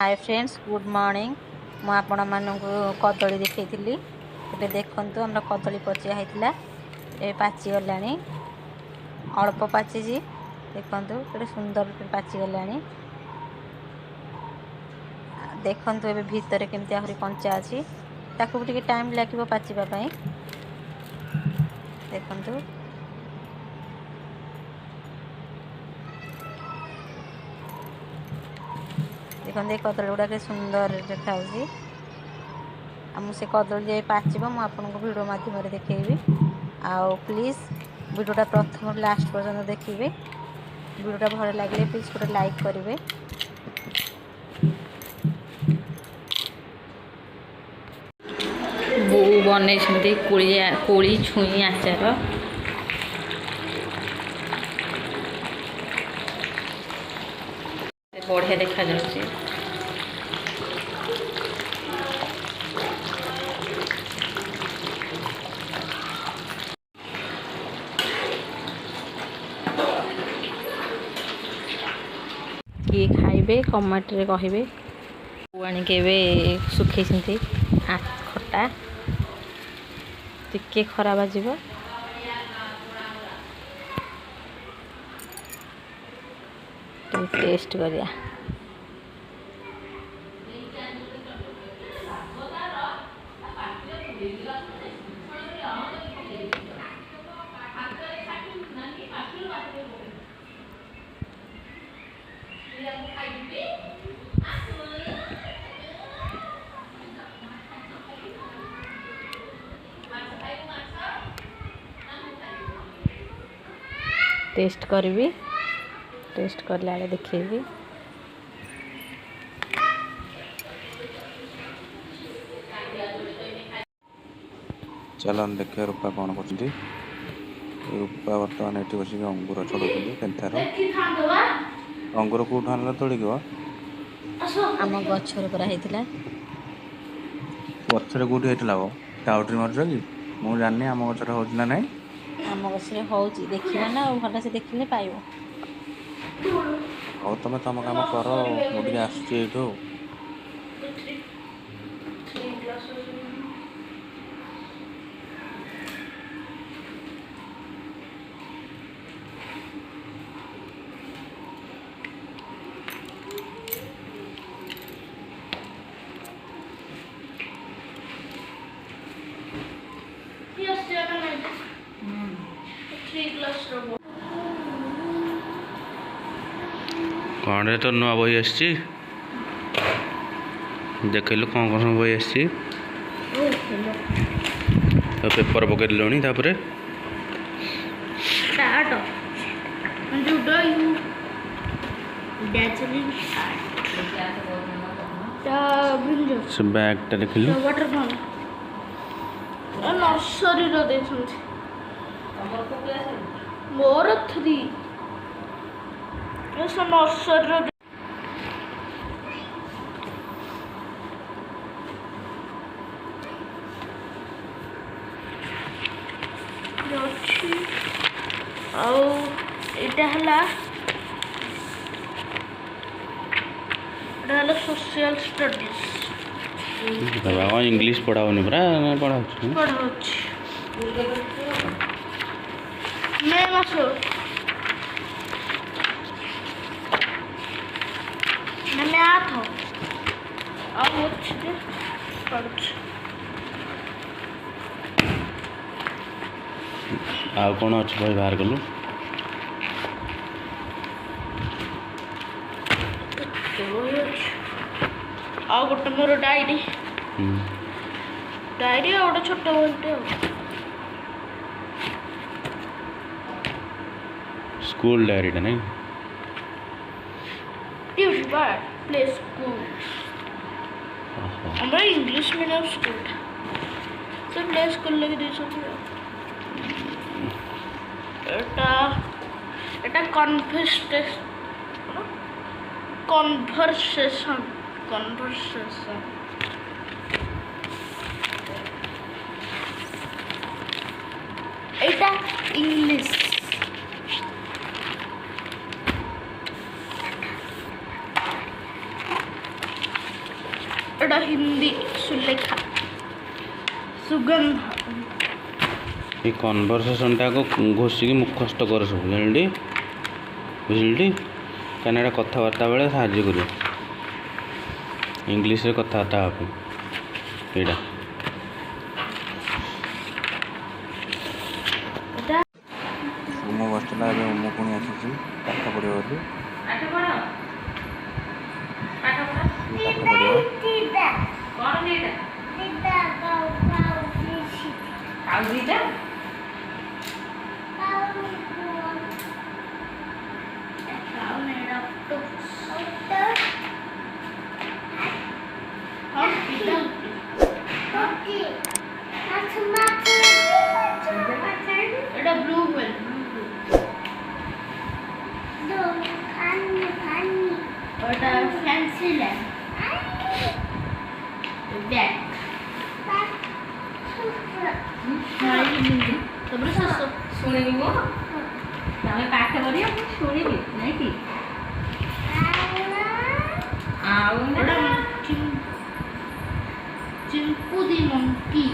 hi friends good morning मु आपण मानकु कदली देखैथिली एबे देखंतु हमरा कदली पचिया हैतिला ए पाची गलानी अल्प पाची जी देखंतु केते सुंदर पाची गलानी देखंतु एबे भीतर केमति आहुरी कंचा अछि ताकू टिके टाइम लागिबो पाचिबा पई देखंतु देखंतु ए कदली गुडा के सुंदर देखाउची हम से कदली जे पाचिबो मु आपनको वीडियो माध्यम रे देखैबी आ प्लीज वीडियोटा प्रथम लास्ट पर्यंत देखिबे वीडियोटा भल लागले प्लीज गोटे लाइक करिवे बो बनै छथि कोली छुई आचार बढ़िया देखा जाଉଛି किए खाइबे कमेंट रे कहिबे आनी केबे सुखैछन्ती खटा टिके खरा बाजिबो टेस्ट करिया टेस्ट करबी टेस्ट करला बेले देखैबी चलन देखिए रूपा कौन कर रूपा बर्तमान ये बस अंगूर छड़ाऊँ केन्थार अंगूर कौट आना तोड़िक आम गछर करा हैतिला गचर कौटी होता गो टाउट्री मार्च कि मुझे जानी आम गचर हो ना आम गछरे होउची देखिबा ना भल से देखिले पाइबो हो तुम तुम काम कर मुझे आसुची कौन तो नुआ बही आसी देखलु कौन कौन सब बही आसी पेपर पकड़ लुणी तापर से बैग टा देखलु नर्सरी मोर 3 नर्सरी सोशल स्टडीज इंग्लिश पढ़ाओनी परा पढ़ा मैं मासो मैं आठ हो अब अच्छे पढ़छ आ कौन अच्छे भाई बाहर कलु आ गोटे मोर डायरी डायरी आ गोटे छोट बोलते स्कूल डायरी टा नहीं प्ले स्कूल हमारा इंग्लिश मीडियम स्कूल से प्ले स्कूल लगे दी এটা কনভারসেশন এটা ইংলিশ एटा हिंदी सुलेखा सुगंध ये कन्भरसेसनटा को घोषिकी मुखस्त कर सब जानटी बुझिलटी कहीं कथबार्ता बेले साहाଯ୍य कर इंग्लीश रे कथबार्ता यहाँ सोमो बसला मो पुणी आसी पाठ पढ़े बोली पाठ एटा ब्लू व्हेल एटा फैंसी लैंड बैक तबरे शुणी मो तमें पाठ कर शुणी नहीं कि चिंपू दी मंकी